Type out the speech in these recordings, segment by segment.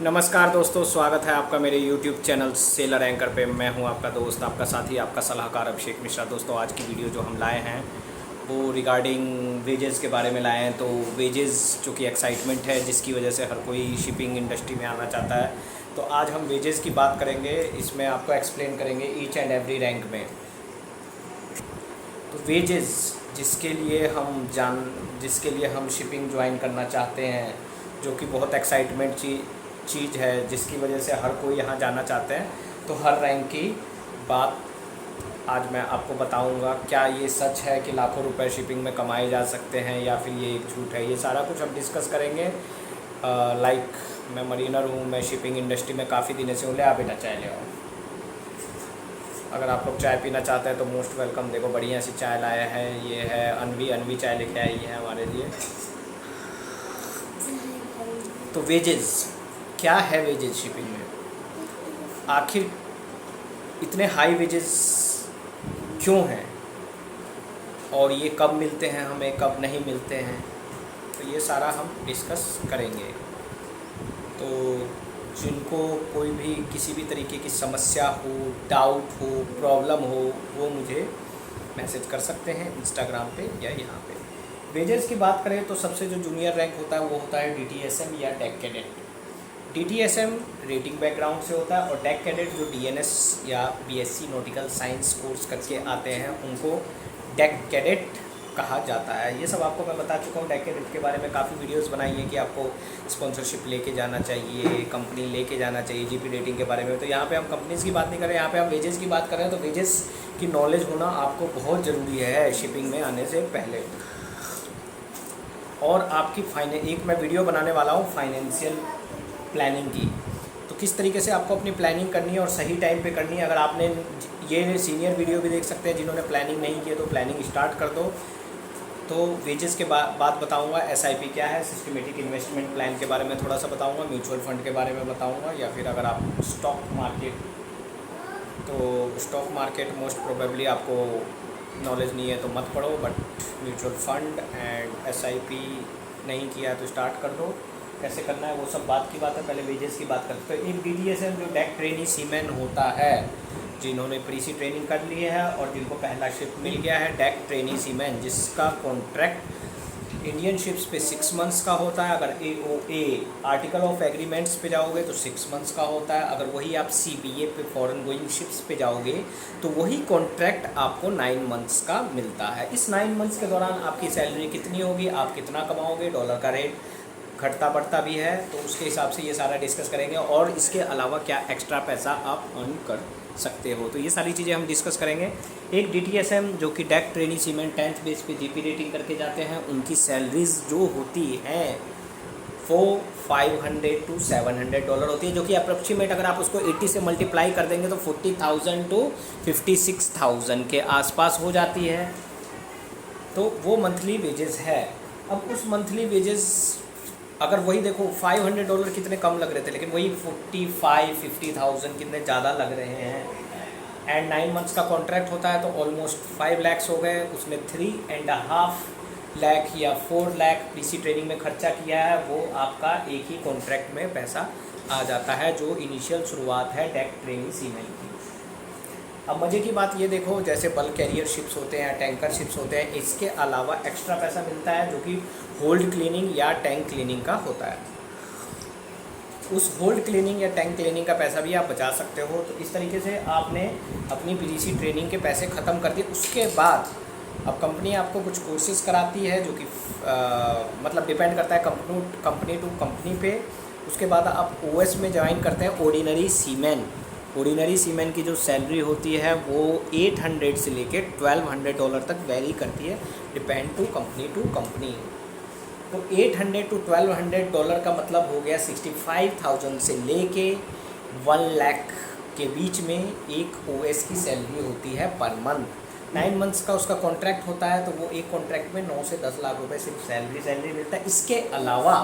नमस्कार दोस्तों, स्वागत है आपका मेरे YouTube चैनल सेलर एंकर पे। मैं हूं आपका दोस्त, आपका साथी, आपका सलाहकार अभिषेक मिश्रा। दोस्तों, आज की वीडियो जो हम लाए हैं वो रिगार्डिंग वेजेस के बारे में लाए हैं। तो वेजेस जो कि एक्साइटमेंट है, जिसकी वजह से हर कोई शिपिंग इंडस्ट्री में आना चाहता है। तो आज हम वेजेस की बात करेंगे, इसमें आपको एक्सप्लेन करेंगे ईच एंड एवरी रैंक में। तो वेजेस जिसके लिए हम शिपिंग ज्वाइन करना चाहते हैं, जो कि बहुत एक्साइटमेंट चीज़ है, जिसकी वजह से हर कोई यहाँ जाना चाहते हैं। तो हर रैंक की बात आज मैं आपको बताऊंगा। क्या ये सच है कि लाखों रुपए शिपिंग में कमाए जा सकते हैं, या फिर ये एक झूठ है? ये सारा कुछ हम डिस्कस करेंगे। मैं मरीनर हूँ, मैं शिपिंग इंडस्ट्री में काफ़ी दिनों से हूँ। ले आ बेटा, चाय ले आओ। अगर आप लोग चाय पीना चाहते हैं तो मोस्ट वेलकम। देखो, बढ़िया सी चाय लाया है। ये है अनवी चाय लेके आई है हमारे लिए। तो वेजेस क्या है? वेजेस शिपिंग में आखिर इतने हाई वेजेस क्यों हैं, और ये कब मिलते हैं हमें, कब नहीं मिलते हैं? तो ये सारा हम डिस्कस करेंगे। तो जिनको कोई भी किसी भी तरीके की समस्या हो, डाउट हो, प्रॉब्लम हो, वो मुझे मैसेज कर सकते हैं इंस्टाग्राम पे या यहाँ पे। वेजेस की बात करें तो सबसे जो जूनियर रैंक होता है वो होता है DTSM या deck cadet. DTSM rating background से होता है, और डेक कैडेट जो DNS या BSc नॉटिकल साइंस कोर्स करके आते हैं उनको डेक कैडेट कहा जाता है। ये सब आपको मैं बता चुका हूँ। डेक कैडेट के बारे में काफ़ी वीडियोस बनाई है कि आपको स्पॉन्सरशिप लेके जाना चाहिए, कंपनी लेके जाना चाहिए, GP रेटिंग के बारे में। तो यहाँ पे हम कंपनीज़ की बात नहीं कर रहे, यहाँ पे हम वेजेस की बात कर रहे हैं। तो वेजेस की नॉलेज होना आपको बहुत ज़रूरी है शिपिंग में आने से पहले। और आपकी एक मैं वीडियो बनाने वाला हूँ फाइनेंशियल प्लानिंग की। तो किस तरीके से आपको अपनी प्लानिंग करनी है और सही टाइम पे करनी है। अगर आपने ये सीनियर वीडियो भी देख सकते हैं, जिन्होंने प्लानिंग नहीं की है तो प्लानिंग स्टार्ट कर दो। तो वेजेस के बात बताऊंगा, SIP क्या है, सिस्टमेटिक इन्वेस्टमेंट प्लान के बारे में थोड़ा सा बताऊंगा, म्यूचुअल फंड के बारे में बताऊंगा, या फिर अगर आप स्टॉक मार्केट मोस्ट प्रोबेबली आपको नॉलेज नहीं है तो मत पढ़ो, but mutual fund and SIP नहीं किया है तो स्टार्ट कर दो। कैसे करना है वो सब बात की बात है। पहले वेजेस की बात करते हैं। तो एक DTSM जो डेक ट्रेनी सीमैन होता है, जिन्होंने प्रीसी ट्रेनिंग कर ली है और जिनको पहला शिप मिल गया है, डेक ट्रेनी सीमैन, जिसका कॉन्ट्रैक्ट इंडियन शिप्स पे 6 मंथ्स का होता है। अगर AOA आर्टिकल ऑफ एग्रीमेंट्स पे जाओगे तो 6 मंथ्स का होता है। अगर वही आप CBA पे फॉरेन गोइंग शिप्स पे जाओगे तो वही कॉन्ट्रैक्ट आपको 9 मंथ्स का मिलता है। इस 9 मंथ्स के दौरान आपकी सैलरी कितनी होगी, आप कितना कमाओगे, डॉलर का रेट घटता बढ़ता भी है, तो उसके हिसाब से ये सारा डिस्कस करेंगे। और इसके अलावा क्या एक्स्ट्रा पैसा आप अर्न कर सकते हो, तो ये सारी चीज़ें हम डिस्कस करेंगे। एक DTSM जो कि deck trainee cement 10th base पे GP रेटिंग करके जाते हैं, उनकी सैलरीज जो होती हैं वो $500 to $700 होती है, जो कि अप्रोक्सीमेट अगर आप उसको 80 से मल्टीप्लाई कर देंगे तो 40,000 to 56,000 के आसपास हो जाती है। तो वो मंथली वेजेस है। अब उस मंथली वेजेस अगर वही देखो, $500 कितने कम लग रहे थे, लेकिन वही 50,000 कितने ज़्यादा लग रहे हैं। एंड 9 मंथ्स का कॉन्ट्रैक्ट होता है तो ऑलमोस्ट 5 लाख हो गए। उसने 3.5 लाख या 4 लाख पीसी ट्रेनिंग में खर्चा किया है, वो आपका एक ही कॉन्ट्रैक्ट में पैसा आ जाता है, जो इनिशियल शुरुआत है डेक ट्रेनिंग सीमेंट की। अब मज़े की बात ये देखो, जैसे बल्क कैरियर शिप्स होते हैं, टैंकर शिप्स होते हैं, इसके अलावा एक्स्ट्रा पैसा मिलता है जो कि होल्ड क्लीनिंग या टैंक क्लीनिंग का होता है। उस होल्ड क्लीनिंग या टैंक क्लीनिंग का पैसा भी आप बचा सकते हो। तो इस तरीके से आपने अपनी PDC ट्रेनिंग के पैसे ख़त्म कर दिए। उसके बाद अब कंपनी आपको कुछ कोर्सेज कराती है, जो कि मतलब डिपेंड करता है कंपनी टू कंपनी पे। उसके बाद आप OS में ज्वाइन करते हैं, ऑर्डिनरी सीमैन। ऑर्डिनरी सीमैन की जो सैलरी होती है वो 800 से लेके $1,200 तक वेरी करती है, डिपेंड टू कंपनी। तो 800 to $1,200 का मतलब हो गया 65,000 से लेके 1 लाख के बीच में एक OS की सैलरी होती है पर मंथ। 9 मंथ्स का उसका कॉन्ट्रैक्ट होता है, तो वो एक कॉन्ट्रैक्ट में 9 से 10 लाख रुपए सिर्फ सैलरी मिलता है। इसके अलावा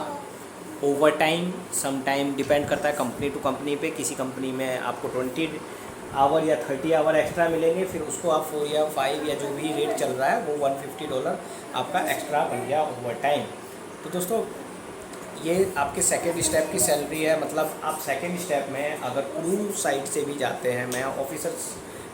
over time some time depend करता है कंपनी टू कंपनी पे। किसी कंपनी में आपको 20 आवर या 30 आवर एक्स्ट्रा मिलेंगे, फिर उसको आप 4 या 5 या जो भी रेट चल रहा है वो $150 आपका एक्स्ट्रा बन गया ओवर टाइम। तो दोस्तों, ये आपके सेकेंड स्टेप की सैलरी है। मतलब आप सेकेंड स्टेप में अगर क्रूज साइड से भी जाते हैं, मैं ऑफिसर्स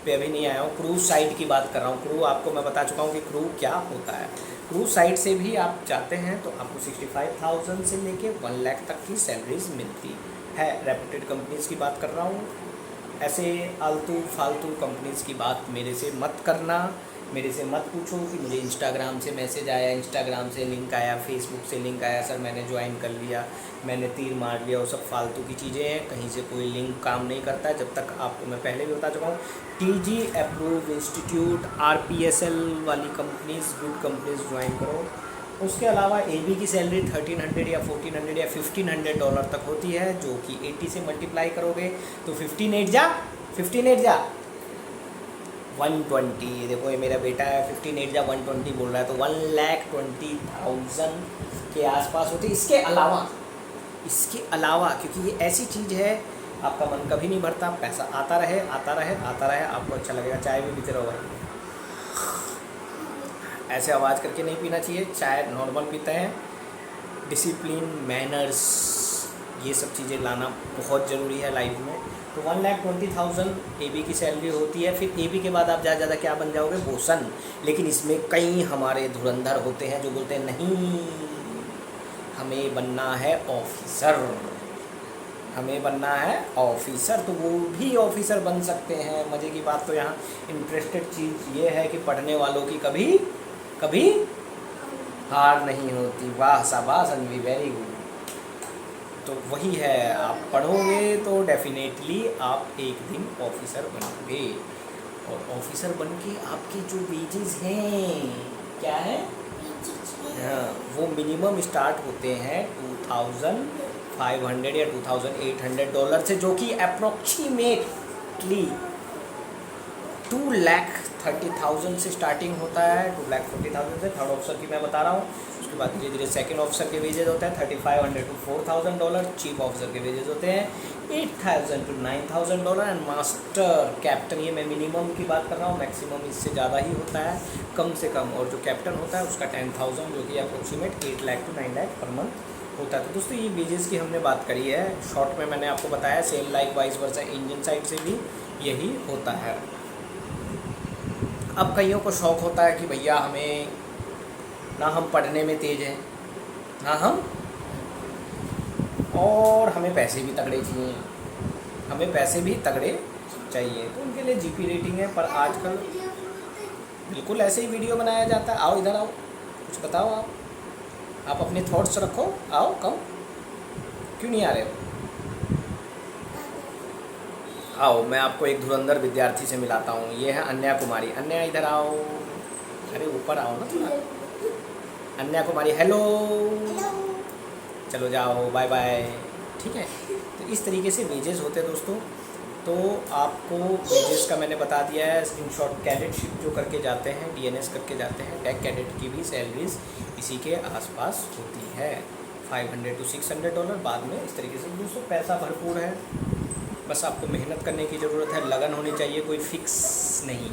पे अभी नहीं आया हूँ, क्रूज साइड की बात कर रहा हूँ। क्रू आपको मैं बता चुका हूँ कि क्रू क्या होता है। क्रूज साइड से भी आप जाते हैं तो आपको 65,000 से लेके 1 लाख तक की सैलरीज मिलती है। रेप्यूटेड कंपनीज़ की बात कर रहा हूँ। ऐसे आलतू फालतू कंपनीज़ की बात मेरे से मत करना, मेरे से मत पूछो कि मुझे इंस्टाग्राम से मैसेज आया, इंस्टाग्राम से लिंक आया, फेसबुक से लिंक आया, सर मैंने ज्वाइन कर लिया, मैंने तीर मार लिया। वो सब फालतू की चीज़ें हैं, कहीं से कोई लिंक काम नहीं करता है। जब तक आपको मैं पहले भी बता चुका हूँ, TG अप्रूव इंस्टीट्यूट, RPSL वाली कंपनीज़, गुड कंपनीज़ ज्वाइन करो। उसके अलावा AB की सैलरी 1300 या 1400 या $1500 तक होती है, जो कि 80 से मल्टीप्लाई करोगे तो 15 जा 120। देखो ये मेरा बेटा है, 15 जा 120 बोल रहा है, तो 1,20,000 के आसपास होती है। इसके अलावा क्योंकि ये ऐसी चीज़ है, आपका मन कभी नहीं भरता, पैसा आता रहे, आपको अच्छा लगेगा। चाय भी पीते रहो भाई, ऐसे आवाज़ करके नहीं पीना चाहिए, चाय नॉर्मल पीते हैं। डिसिप्लिन, मैनर्स, ये सब चीज़ें लाना बहुत ज़रूरी है लाइफ में। तो 1,20,000 AB की सैलरी होती है। फिर AB के बाद आप ज़्यादा क्या बन जाओगे, बोसन। लेकिन इसमें कई हमारे धुरंधर होते हैं जो बोलते हैं नहीं, हमें बनना है ऑफिसर, तो वो भी ऑफिसर बन सकते हैं। मज़े की बात तो यहाँ इंटरेस्टेड चीज़ ये है कि पढ़ने वालों की कभी हार नहीं होती। वाह, शाबाश अन्वी, वेरी गुड। तो वही है, आप पढ़ोगे तो डेफिनेटली आप एक दिन ऑफिसर बनोगे। और ऑफिसर बन के आपके जो वेजेस हैं, क्या है, हाँ, वो मिनिमम स्टार्ट होते हैं $2,500 या $2,800 से, जो कि अप्रोक्सीमेटली 2,30,000 से स्टार्टिंग होता है। 2,40,000 से थर्ड ऑफिसर की मैं बता रहा हूँ। उसके बाद धीरे धीरे सेकंड ऑफिसर के वेजेस होते हैं $3,500 to $4,000। चीफ ऑफिसर के वेजेस होते हैं $8,000 to $9,000। एंड मास्टर कैप्टन, ये मैं मिनिमम की बात कर रहा हूँ, मैक्सिमम इससे ज़्यादा ही होता है, कम से कम। और जो कैप्टन होता है उसका 10,000, जो कि approximate 8 lakh to 9 lakh per month होता है। तो दोस्तों ये वेजेस की हमने बात करी है, शॉर्ट में मैंने आपको बताया। Same like vice versa engine side से भी यही होता है। अब कईयों को शौक़ होता है कि भैया हमें ना हम पढ़ने में तेज़ हैं, ना हम, और हमें पैसे भी तगड़े चाहिए, तो उनके लिए GP रेटिंग है। पर आजकल बिल्कुल ऐसे ही वीडियो बनाया जाता है। आओ इधर आओ, कुछ बताओ, आप अपने थॉट्स रखो, आओ, कम क्यों नहीं आ रहे हो? आओ, मैं आपको एक धुरंधर विद्यार्थी से मिलाता हूँ। ये है अन्या कुमारी। अन्या इधर आओ, अरे ऊपर आओ ना थोड़ा। अन्या कुमारी, हेलो, चलो जाओ, बाय बाय, ठीक है। तो इस तरीके से वेजेस होते हैं दोस्तों। तो आपको वेजेस का मैंने बता दिया है। इन शॉर्ट कैडेटशिप जो करके जाते हैं, DNS करके जाते हैं, टेक कैडेट की भी सैलरीज इसी के आसपास होती है, $500 to $600। बाद में इस तरीके से दोस्तों पैसा भरपूर है, बस आपको मेहनत करने की ज़रूरत है, लगन होनी चाहिए। कोई फिक्स नहीं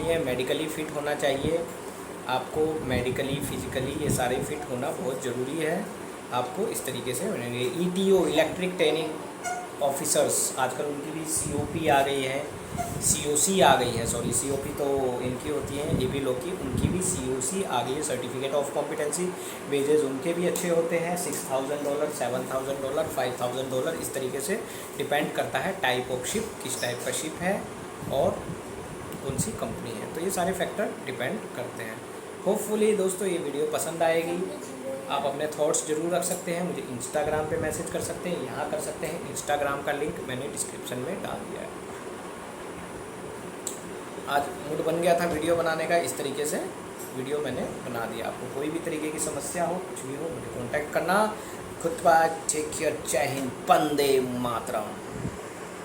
है। मेडिकली फ़िट होना चाहिए आपको, मेडिकली, फिजिकली, ये सारे फिट होना बहुत ज़रूरी है। आपको इस तरीके से बनेंगे। ETO, इलेक्ट्रिक ट्रेनिंग ऑफिसर्स, आजकल उनकी भी COP आ गई है, COC आ गई है, सॉरी, COP तो इनकी होती है AB लोग की, उनकी भी COC आ गई है, सर्टिफिकेट ऑफ कॉम्पिटेंसी। वेजेस उनके भी अच्छे होते हैं, $6,000, $7,000, $5,000। इस तरीके से डिपेंड करता है टाइप ऑफ शिप, किस टाइप का शिप है और कौन सी कंपनी है। तो ये सारे फैक्टर डिपेंड करते हैं। होपफुली दोस्तों ये वीडियो पसंद आएगी। आप अपने थॉट्स ज़रूर रख सकते हैं, मुझे इंस्टाग्राम पे मैसेज कर सकते हैं, यहाँ कर सकते हैं। इंस्टाग्राम का लिंक मैंने डिस्क्रिप्शन में डाल दिया है। आज मूड बन गया था वीडियो बनाने का, इस तरीके से वीडियो मैंने बना दिया। आपको कोई भी तरीके की समस्या हो, कुछ भी हो, मुझे कॉन्टैक्ट करना। खुद टेक केयर, जय हिंद, वंदे मातरम।